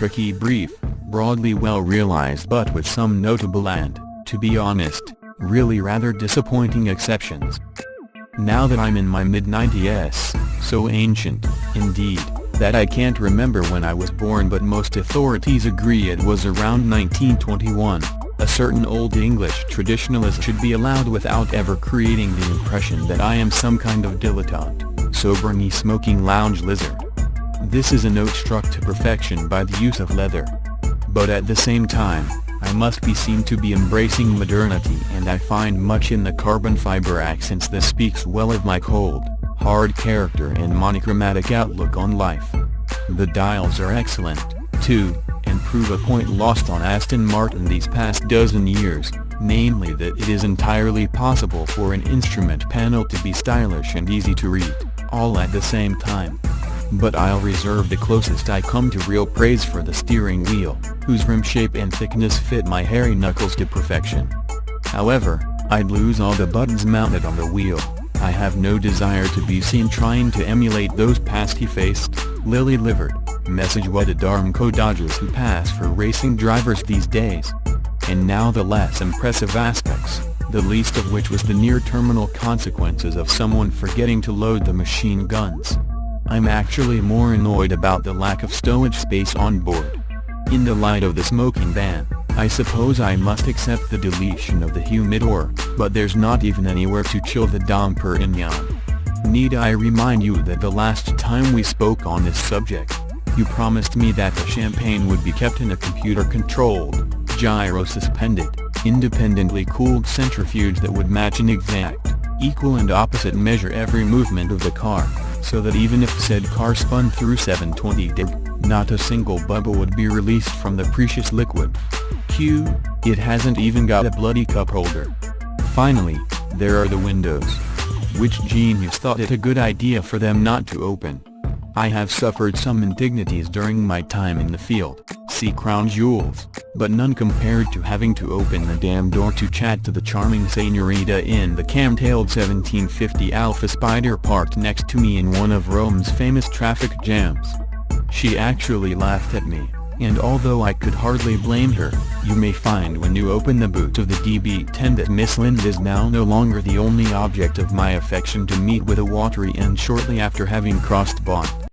tricky brief, broadly well realized but with some notable and, to be honest, really rather disappointing exceptions. Now that I'm in my mid-90s, so ancient, indeed, that I can't remember when I was born, but most authorities agree it was around 1921, a certain Old English traditionalist should be allowed without ever creating the impression that I am some kind of dilettante, sober smoking lounge lizard. This is a note struck to perfection by the use of leather. But at the same time, I must be seen to be embracing modernity, and I find much in the carbon fiber accents that speaks well of my cold, hard character and monochromatic outlook on life. The dials are excellent, too, and prove a point lost on Aston Martin these past dozen years, namely that it is entirely possible for an instrument panel to be stylish and easy to read, all at the same time. But I'll reserve the closest I come to real praise for the steering wheel, whose rim shape and thickness fit my hairy knuckles to perfection. However, I'd lose all the buttons mounted on the wheel. I have no desire to be seen trying to emulate those pasty-faced, lily-livered, message-wetted Armco Dodgers who pass for racing drivers these days. And now the less impressive aspects, the least of which was the near-terminal consequences of someone forgetting to load the machine guns. I'm actually more annoyed about the lack of stowage space on board. In the light of the smoking ban, I suppose I must accept the deletion of the humidor, but there's not even anywhere to chill the Dom Perignon. Need I remind you that the last time we spoke on this subject, you promised me that the champagne would be kept in a computer-controlled, gyro-suspended, independently cooled centrifuge that would match in exact, equal and opposite measure every movement of the car, so that even if said car spun through 720 deg, not a single bubble would be released from the precious liquid. It hasn't even got a bloody cup holder. Finally, there are the windows. Which genius thought it a good idea for them not to open? I have suffered some indignities during my time in the field, see crown jewels, but none compared to having to open the damn door to chat to the charming senorita in the cam-tailed 1750 Alfa Spider parked next to me in one of Rome's famous traffic jams. She actually laughed at me, and although I could hardly blame her, you may find when you open the boot of the DB10 that Miss Lind is now no longer the only object of my affection to meet with a watery end shortly after having crossed bond.